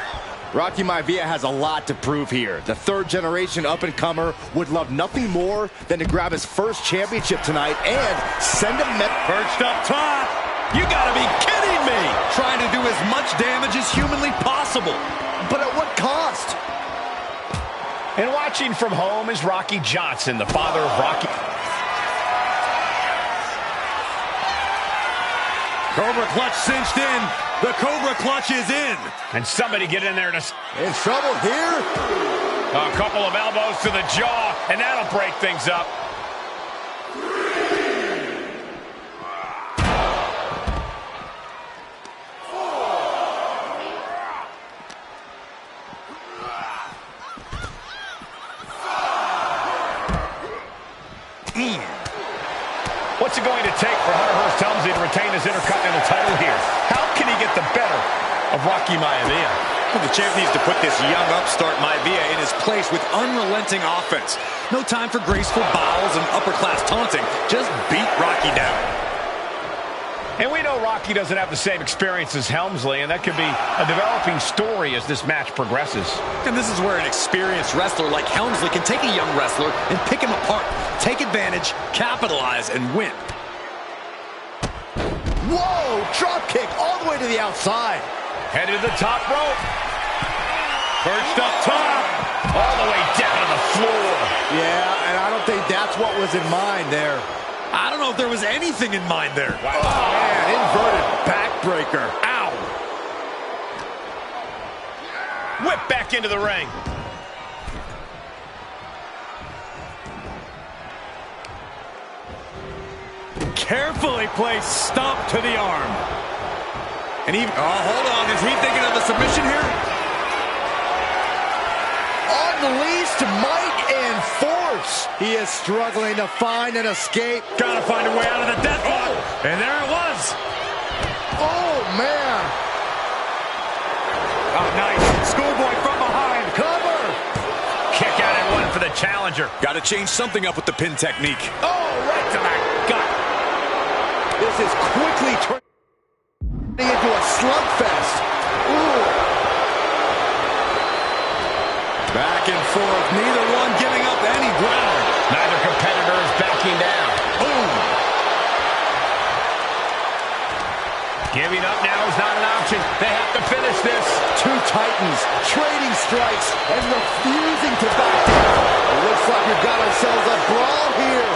Rocky Maivia has a lot to prove here. The third-generation up-and-comer would love nothing more than to grab his first championship tonight and send him perched up top. You gotta be kidding me! Trying to do as much damage as humanly possible. But at what cost? And watching from home is Rocky Johnson, the father of Rocky. Cobra clutch cinched in. The Cobra clutch is in. And somebody get in there to... In trouble here? A couple of elbows to the jaw, and that'll break things up. What's it going to take for Hunter Hearst Helmsley to retain his Intercontinental title here? How can he get the better of Rocky Maivia? Well, the champ needs to put this young upstart Maivia in his place with unrelenting offense. No time for graceful bows and upper-class taunting. Just beat Rocky down. And we know Rocky doesn't have the same experience as Helmsley, and that could be a developing story as this match progresses. And this is where an experienced wrestler like Helmsley can take a young wrestler and pick him apart, take advantage, capitalize, and win. Whoa, drop kick all the way to the outside. Headed to the top rope. Perched up top. All the way down to the floor. Yeah, and I don't think that's what was in mind there. I don't know if there was anything in mind there. Wow. Oh, man, inverted backbreaker. Ow. Whip back into the ring. Carefully placed stomp to the arm. And even, oh, hold on. Is he thinking of a submission here? Unleashed might and force. He is struggling to find an escape. Gotta find a way out of the deathlock. Oh. And there it was. Oh, man. Oh, nice. Schoolboy from behind. Cover. Kick out and one for the challenger. Gotta change something up with the pin technique. Oh, right to the gut. This is quickly turning into a slugfest. Ooh. Back and forth, neither one giving up any ground. Neither competitor is backing down. Boom. Giving up now is not an option. They have to finish this. Two titans trading strikes and refusing to back down. It looks like we've got ourselves a brawl here.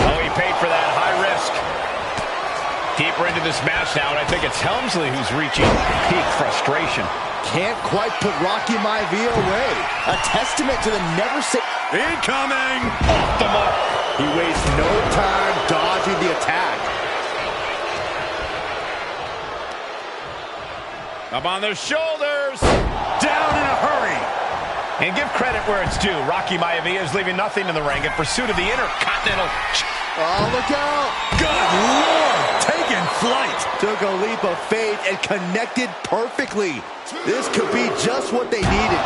Oh, he paid for that. High risk. Deeper into this match now, and I think it's Helmsley who's reaching peak frustration. Can't quite put Rocky Maivia away. A testament to the never say. Incoming! Off the mark. He wastes no time dodging the attack. Up on their shoulders. Down in a hurry. And give credit where it's due. Rocky Maivia is leaving nothing in the ring in pursuit of the Intercontinental. Oh, look out. Good Lord. Taking flight. Took a leap of faith and connected perfectly. This could be just what they needed.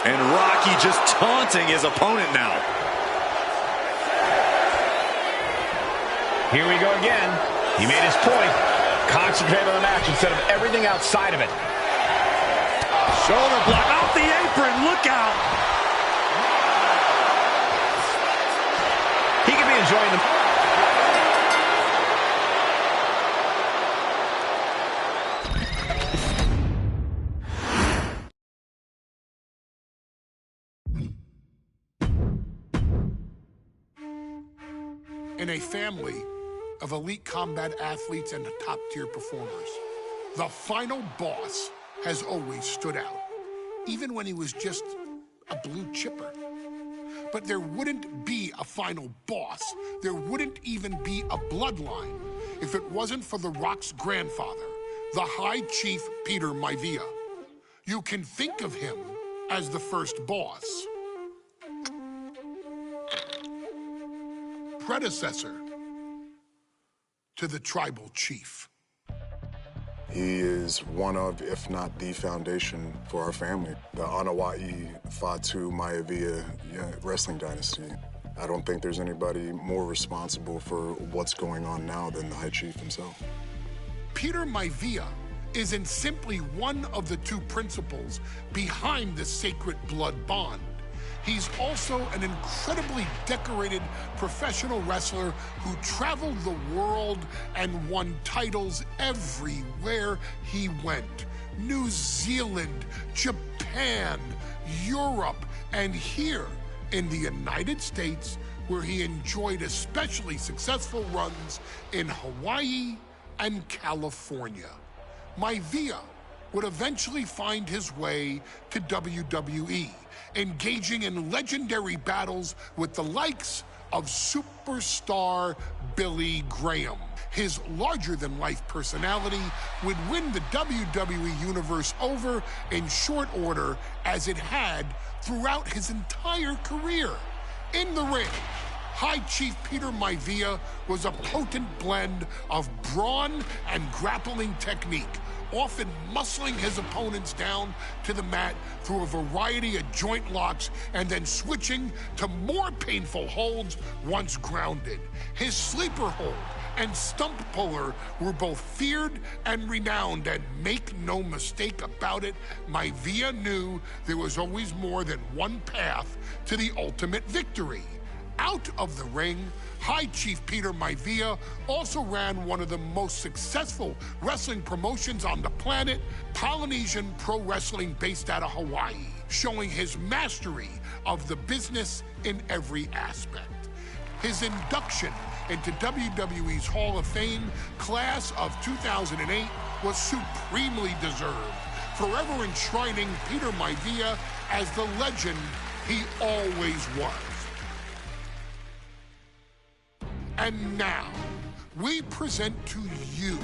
And Rocky just taunting his opponent now. Here we go again. He made his point. Concentrate on the match instead of everything outside of it. Shoulder block off the apron. Look out. He could be enjoying the... In a family of elite combat athletes and top-tier performers, the final boss has always stood out, even when he was just a blue chipper. But there wouldn't be a final boss, there wouldn't even be a bloodline if it wasn't for The Rock's grandfather, the High Chief Peter Maivia. You can think of him as the first boss, predecessor to the tribal chief. He is one of, if not the foundation for our family, the Wwe2k25 Maivia wrestling dynasty. I don't think there's anybody more responsible for what's going on now than the High Chief himself. Peter Maivia isn't simply one of the two principals behind the sacred blood bond. He's also an incredibly decorated professional wrestler who traveled the world and won titles everywhere he went. New Zealand, Japan, Europe, and here in the United States, where he enjoyed especially successful runs in Hawaii and California. Maivia would eventually find his way to WWE, engaging in legendary battles with the likes of superstar Billy Graham. His larger-than-life personality would win the WWE Universe over in short order, as it had throughout his entire career. In the ring, High Chief Peter Maivia was a potent blend of brawn and grappling technique, often muscling his opponents down to the mat through a variety of joint locks and then switching to more painful holds once grounded. His sleeper hold and stump puller were both feared and renowned, and make no mistake about it, Maivia knew there was always more than one path to the ultimate victory. Out of the ring, High Chief Peter Maivia also ran one of the most successful wrestling promotions on the planet, Polynesian Pro Wrestling, based out of Hawaii, showing his mastery of the business in every aspect. His induction into WWE's Hall of Fame class of 2008 was supremely deserved, forever enshrining Peter Maivia as the legend he always was. And now, we present to you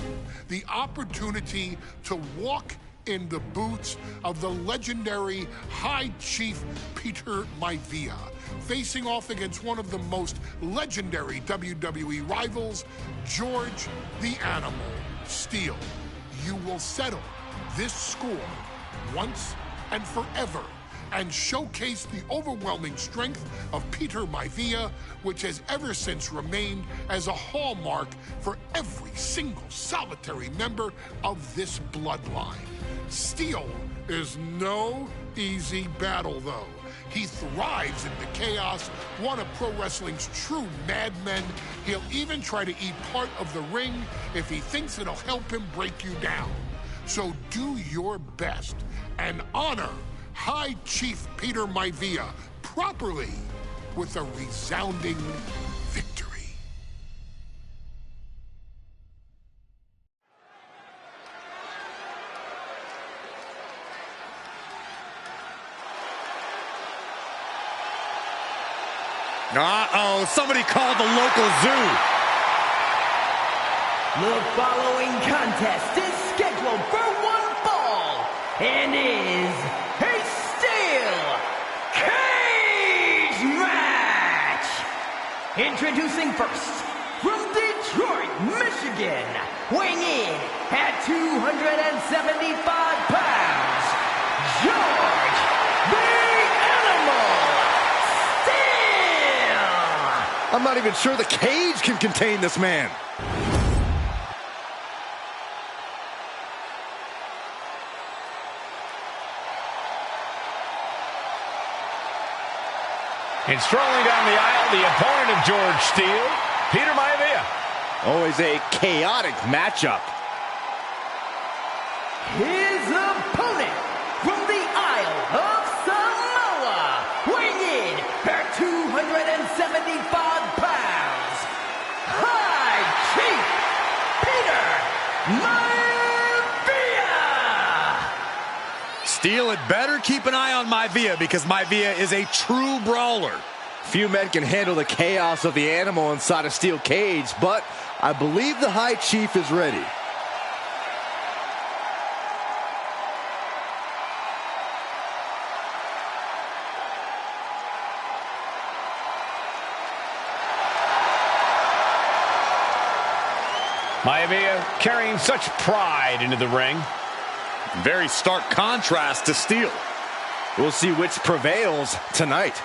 the opportunity to walk in the boots of the legendary High Chief Peter Maivia, facing off against one of the most legendary WWE rivals, George the Animal Steele. You will settle this score once and forever and showcase the overwhelming strength of Peter Maivia, which has ever since remained as a hallmark for every single solitary member of this bloodline. Steele is no easy battle, though. He thrives in the chaos, one of pro wrestling's true madmen. He'll even try to eat part of the ring if he thinks it'll help him break you down. So do your best and honor High Chief Peter Maivia properly with a resounding victory. Uh-oh, somebody called the local zoo. The following contest is scheduled for one fall and is a steel cage match. Introducing first, from Detroit, Michigan, weighing in at 275 pounds, George the Animal Steele. I'm not even sure the cage can contain this man. And strolling down the aisle, the opponent of George Steele, Peter Maivia. Always a chaotic matchup. His opponent from the Isle of Samoa, weighing in at 275 pounds, High Chief Peter Maivia. Steele had better keep an eye on Maivia, because Maivia is a true brawler. Few men can handle the chaos of the animal inside a steel cage, but I believe the High Chief is ready. Maivia carrying such pride into the ring. Very stark contrast to Steele. We'll see which prevails tonight.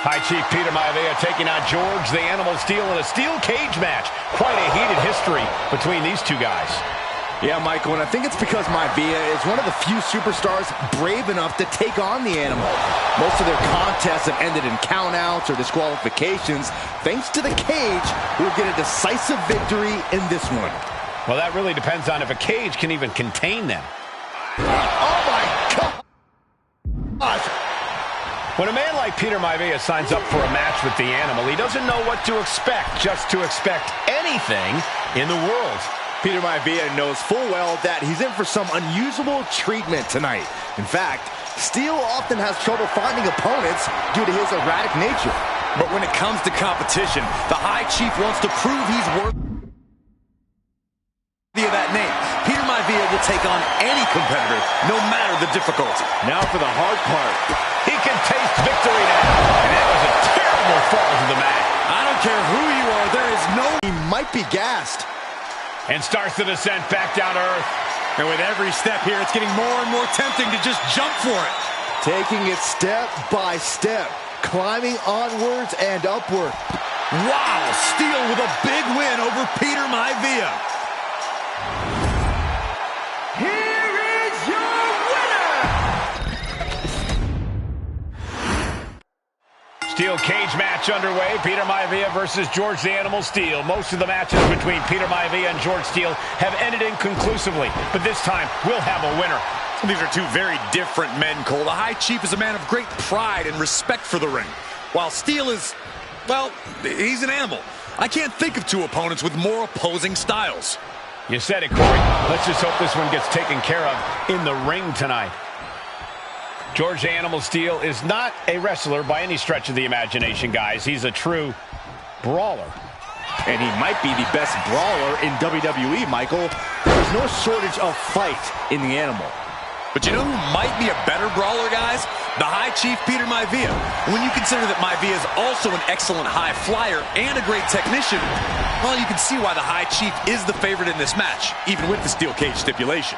High Chief Peter Maivia taking on George the Animal Steele in a steel cage match. Quite a heated history between these two guys. Yeah, Michael, and I think it's because Maivia is one of the few superstars brave enough to take on the animal. Most of their contests have ended in countouts or disqualifications. Thanks to the cage, we'll get a decisive victory in this one. Well, that really depends on if a cage can even contain them. Oh, my God! When a man like Peter Maivia signs up for a match with the animal, he doesn't know what to expect, just to expect anything in the world. Peter Maivia knows full well that he's in for some unusual treatment tonight. In fact, Steele often has trouble finding opponents due to his erratic nature. But when it comes to competition, the High Chief wants to prove he's worthy of that name. Peter Maivia will take on any competitor, no matter the difficulty. Now for the hard part. He can taste victory now. And that was a terrible fall to the mat. I don't care who you are, there is no... He might be gassed. And starts the descent back down to earth. And with every step here, it's getting more and more tempting to just jump for it. Taking it step by step. Climbing onwards and upward. Wow, Steel with a big win over Peter Maivia. Here is your winner! Steel cage match underway. Peter Maivia versus George the Animal Steel. Most of the matches between Peter Maivia and George Steel have ended inconclusively. But this time, we'll have a winner. These are two very different men, Cole. The High Chief is a man of great pride and respect for the ring, while Steel is, well, he's an animal. I can't think of two opponents with more opposing styles. You said it, Corey. Let's just hope this one gets taken care of in the ring tonight. George the Animal Steel is not a wrestler by any stretch of the imagination, guys. He's a true brawler. And he might be the best brawler in WWE, Michael. There's no shortage of fight in the Animal. But you know who might be a better brawler, guys? The High Chief, Peter Maivia. When you consider that Maivia is also an excellent high flyer and a great technician, well, you can see why the High Chief is the favorite in this match, even with the steel cage stipulation.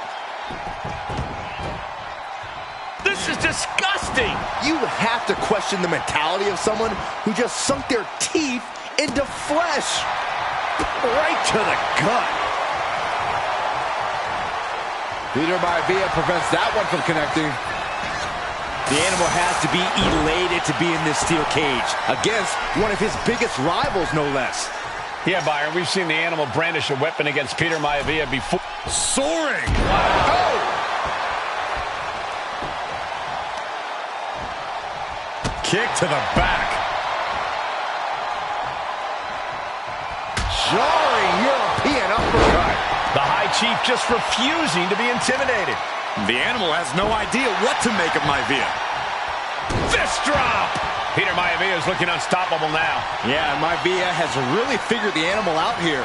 This is disgusting! You have to question the mentality of someone who just sunk their teeth into flesh. Right to the gut. Peter Maivia prevents that one from connecting. The Animal has to be elated to be in this steel cage against one of his biggest rivals, no less. Yeah, Byron, we've seen the Animal brandish a weapon against Peter Maivia before. Soaring! Wow. Oh! Kick to the back. Jarring European uppercut. The High Chief just refusing to be intimidated. The Animal has no idea what to make of Maivia. Fist drop! Peter Maivia is looking unstoppable now. Yeah, Maivia has really figured the Animal out here.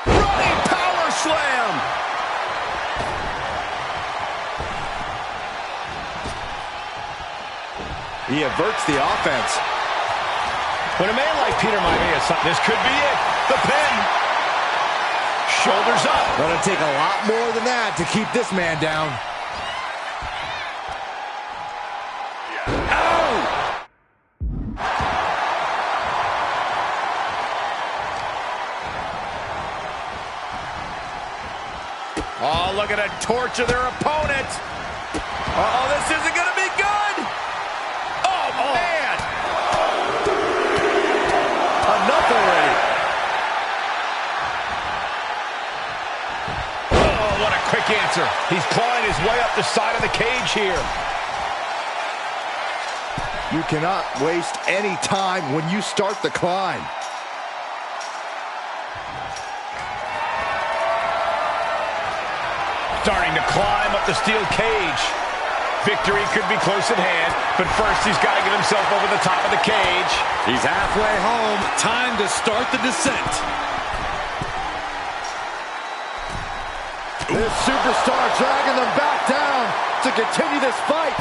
Running power slam! He averts the offense. When a man like Peter Maivia, this could be it. The pin. Shoulders up. Gonna take a lot more than that to keep this man down. Oh, look at a torture their opponent. Uh-oh, this isn't going to be good. Oh, man. Enough already. Oh, what a quick answer. He's clawing his way up the side of the cage here. You cannot waste any time when you start the climb. Starting to climb up the steel cage. Victory could be close at hand, but first he's got to get himself over the top of the cage. He's halfway home. Time to start the descent. This superstar dragging them back down to continue this fight.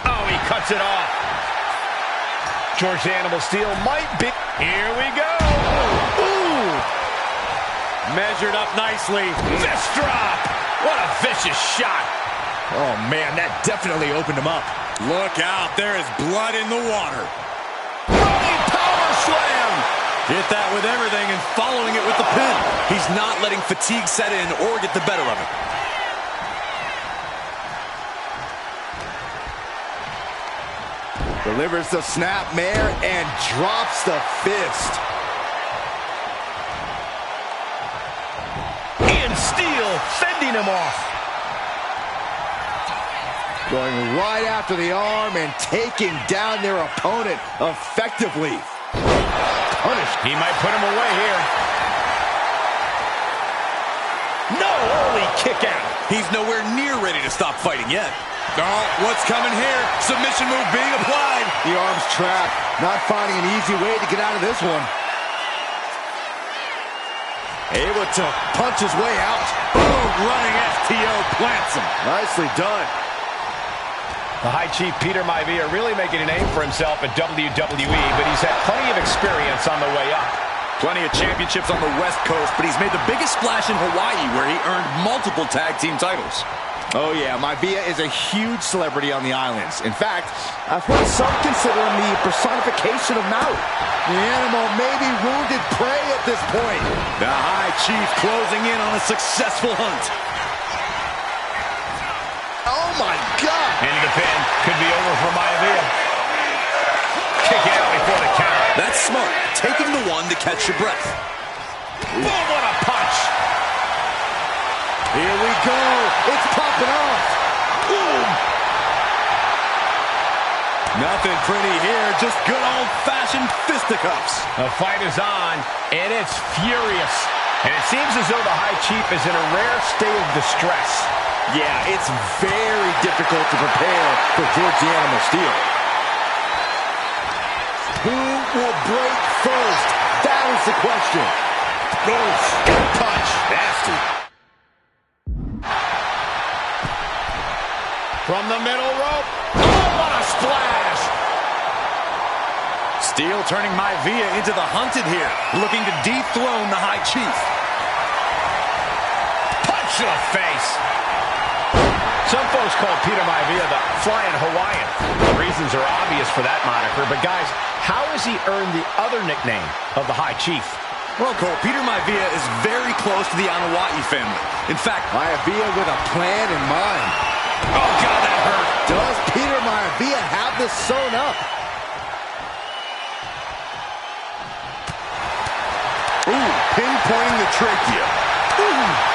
Oh, he cuts it off. George the Animal Steel might be. Here we go. Ooh! Measured up nicely. Fist drop. What a vicious shot. Oh, man, that definitely opened him up. Look out. There is blood in the water. Running power slam. Hit that with everything and following it with the pin. He's not letting fatigue set in or get the better of it. Delivers the snapmare and drops the fist. And Steel fending him off. Going right after the arm and taking down their opponent effectively. Punished. He might put him away here. No, early kick out. He's nowhere near ready to stop fighting yet. Oh, what's coming here? Submission move being applied. The arm's trapped. Not finding an easy way to get out of this one. Able to punch his way out. Boom, running STO plants him. Nicely done. The High Chief Peter Maivia really making a name for himself at WWE, but he's had plenty of experience on the way up. Plenty of championships on the West Coast, but he's made the biggest splash in Hawaii, where he earned multiple tag team titles. Oh yeah, Maivia is a huge celebrity on the islands. In fact, I've heard some consider him the personification of Maui. The animal may be wounded prey at this point. The High Chief closing in on a successful hunt. Oh my God! Into the pin. Could be over for Maivia. Kick out before the count. That's smart. Taking the one to catch your breath. Boom, what a punch. Here we go. It's popping off. Boom. Nothing pretty here. Just good old-fashioned fisticuffs. The fight is on, and it's furious. And it seems as though the High Chief is in a rare state of distress. Yeah, it's very difficult to prepare for George the Animal Steel. Who will break first? That is the question. Oof, good punch. Nasty. From the middle rope. Oh, what a splash. Steel turning Maivia into the hunted here, looking to dethrone the High Chief. Punch to the face. Some folks call Peter Maivia the Flying Hawaiian. The reasons are obvious for that moniker, but guys, how has he earned the other nickname of the High Chief? Well, Cole, Peter Maivia is very close to the Anawa'i family. In fact, Maivia with a plan in mind. Oh, God, that hurt. Does Peter Maivia have this sewn up? ooh, pinpointing the trachea. Ooh.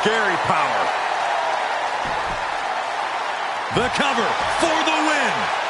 Scary power. The cover for the win.